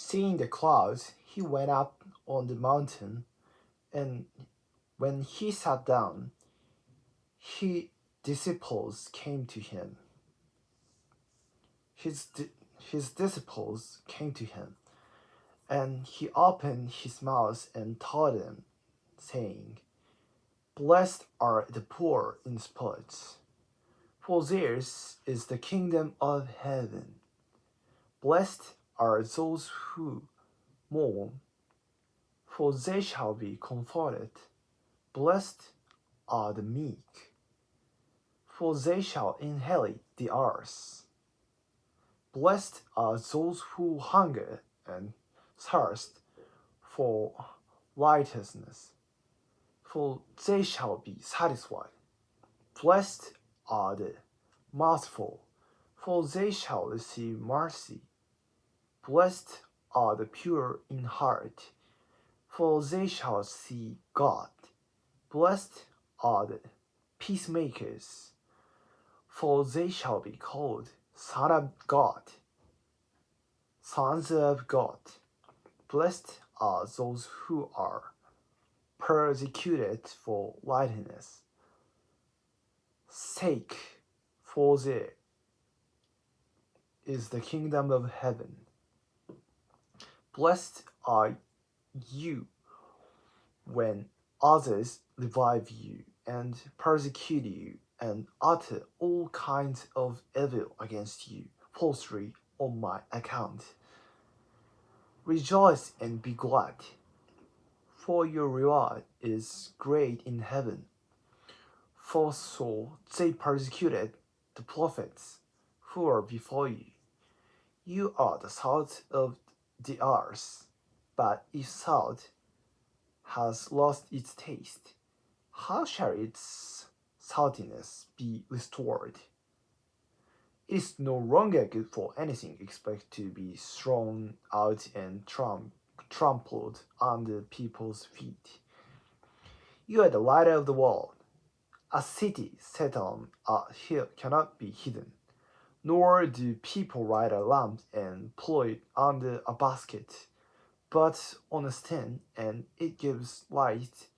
Seeing the clouds, he went up on the mountain, and when he sat down, his disciples came to him. His disciples came to him, and he opened his mouth and taught them, saying, Blessed are the poor in spirit, for theirs is the kingdom of heaven. Blessed are those who mourn, for they shall be comforted. Blessed are the meek, for they shall inherit the earth. Blessed are those who hunger and thirst for righteousness, for they shall be satisfied. Blessed are the merciful, for they shall receive mercy. Blessed are the pure in heart, for they shall see God. Blessed are the peacemakers, for they shall be called sons of God. Blessed are those who are persecuted for righteousness' sake, for theirs is the kingdom of heaven. Blessed are you when others revive you and persecute you and utter all kinds of evil against you falsely on my account. Rejoice and be glad, for your reward is great in heaven. For so they persecuted the prophets who were before you. You are the salt of the earth, but if salt has lost its taste, how shall its saltiness be restored? It is no longer good for anything except to be thrown out and trampled under people's feet. You are the light of the world. A city set on a hill cannot be hidden, nor do people light a lamp and put it under a basket, but on a stand, and it gives light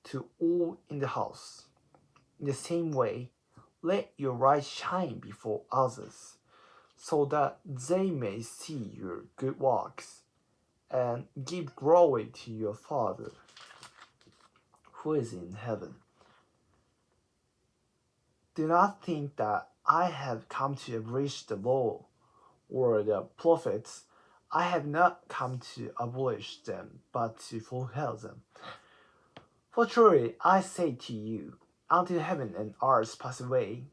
to all in the house. In the same way, let your light shine before others, so that they may see your good works and give glory to your Father who is in heaven. Do not think that I have come to abolish the law or the prophets. I have not come to abolish them, but to fulfill them. For truly I say to you, until heaven and earth pass away,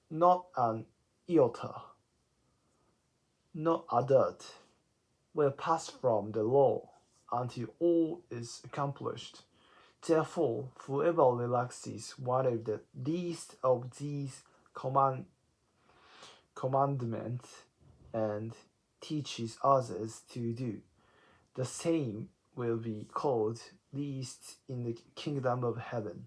not an iota, not a dot, will pass from the law until all is accomplished. Therefore, whoever relaxes one of the least of these commandments and teaches others to do the same will be called least in the kingdom of heaven.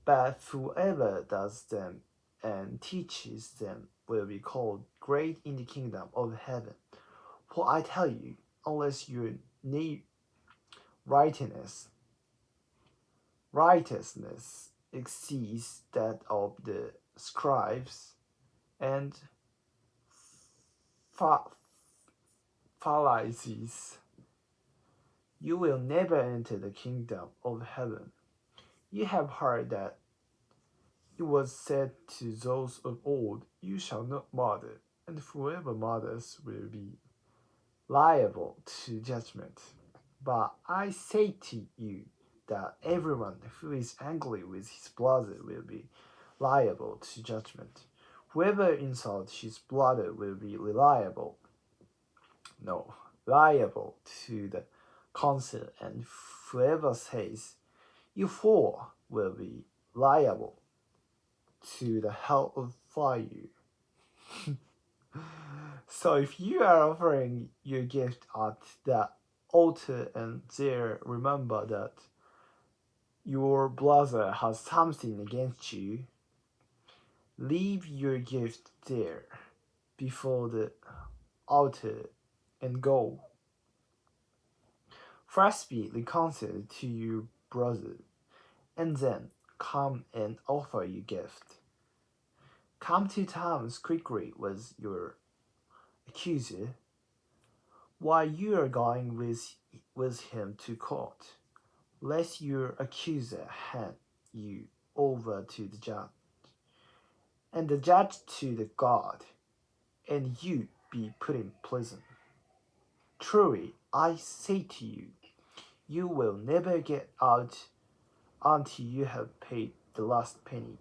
But whoever does them and teaches them will be called great in the kingdom of heaven. For I tell you, unless your righteousness exceeds that of the scribes and Pharisees, you will never enter the kingdom of heaven. You have heard that it was said to those of old, You shall not murder, and whoever murders will be liable to judgment. But I say to you that everyone who is angry with his brother will be liable to judgment. Whoever insults his brother will be liable to the council, and whoever says, You fool, will be liable to the hell of fire. So if you are offering your gift at the altar and there remember that your brother has something against you, leave your gift there before the altar and go First be reconciled to your brother, and then come and offer your gift. Come to terms quickly with your accuser while you are going with him to court, lest your accuser hand you over to the judge, and the judge to the guard, and you be put in prison. Truly, I say to you, you will never get out until you have paid the last penny.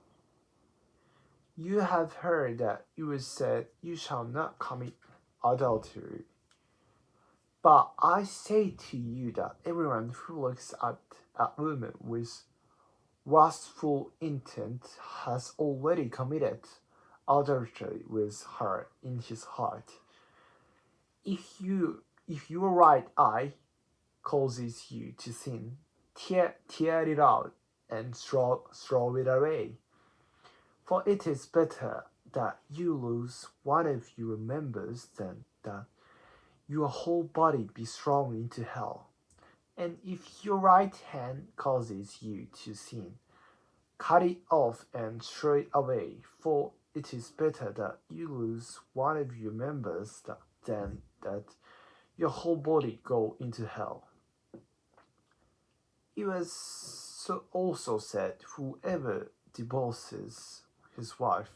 You have heard that it was said, you shall not commit adultery. But I say to you that everyone who looks at a woman with lustful intent has already committed adultery with her in his heart. If your right eye causes you to sin, tear it out and throw it away. For it is better that you lose one of your members than that your whole body be thrown into hell. And if your right hand causes you to sin, cut it off and throw it away, for it is better that you lose one of your members than that your whole body go into hell. It was also said, whoever divorces his wife,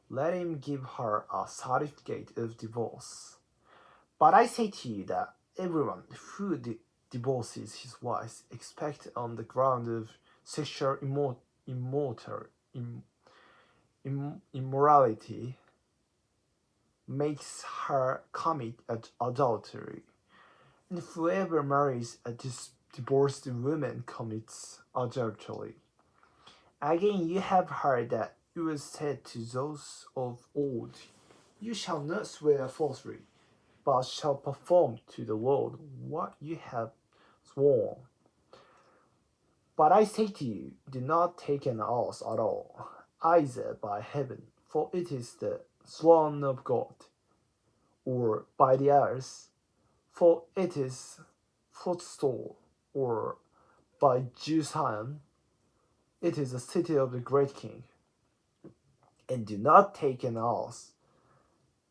let him give her a certificate of divorce. But I say to you that everyone who divorces his wife, except on the ground of sexual immorality, makes her commit adultery. And whoever marries a divorced woman commits adultery. Again, you have heard that it was said to those of old, you shall not swear falsely, but shall perform to the Lord what you have sworn. But I say to you, do not take an oath at all, either by heaven, for it is the throne of God, or by the earth, for it is footstool, or by Jerusalem, it is the city of the great king. And do not take an oath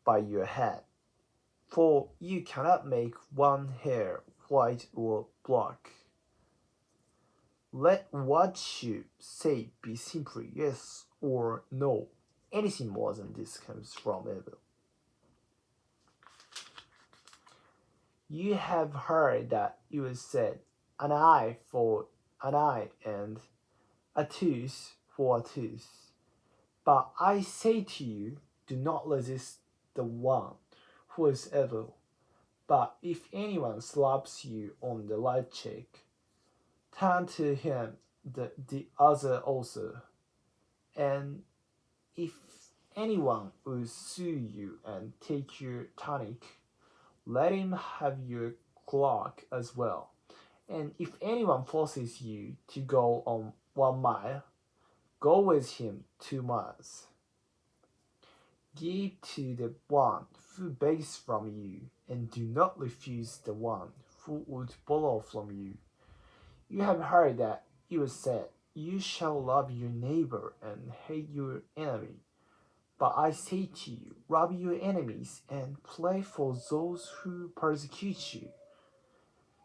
by your head, for you cannot make one hair white or black. Let what you say be simply yes or no. Anything more than this comes from evil. You have heard that it was said, an eye for an eye and a tooth for a tooth. But I say to you, do not resist the one who is evil. But if anyone slaps you on the right cheek, turn to him the other also. And if anyone will sue you and take your tunic, let him have your cloak as well. And if anyone forces you to go on 1 mile, go with him 2 miles. Give to the one who begs from you, and do not refuse the one who would borrow from you. You have heard that it was said, you shall love your neighbor and hate your enemy. But I say to you, love your enemies and pray for those who persecute you,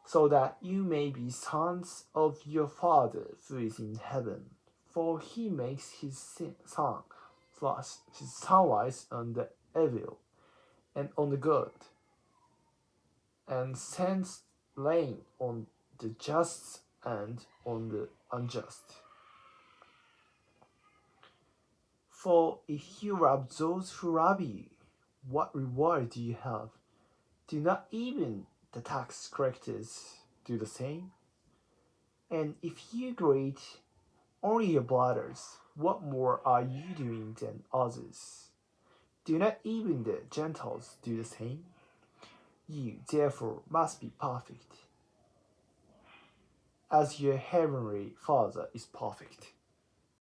so that you may be sons of your Father who is in heaven. For he makes his sunrise on the evil and on the good, and sends rain on the just and on the unjust. For if you love those who love you, what reward do you have? Do not even the tax collectors do the same? And if you greet only your brothers, what more are you doing than others? Do not even the Gentiles do the same? You, therefore, must be perfect, as your heavenly Father is perfect.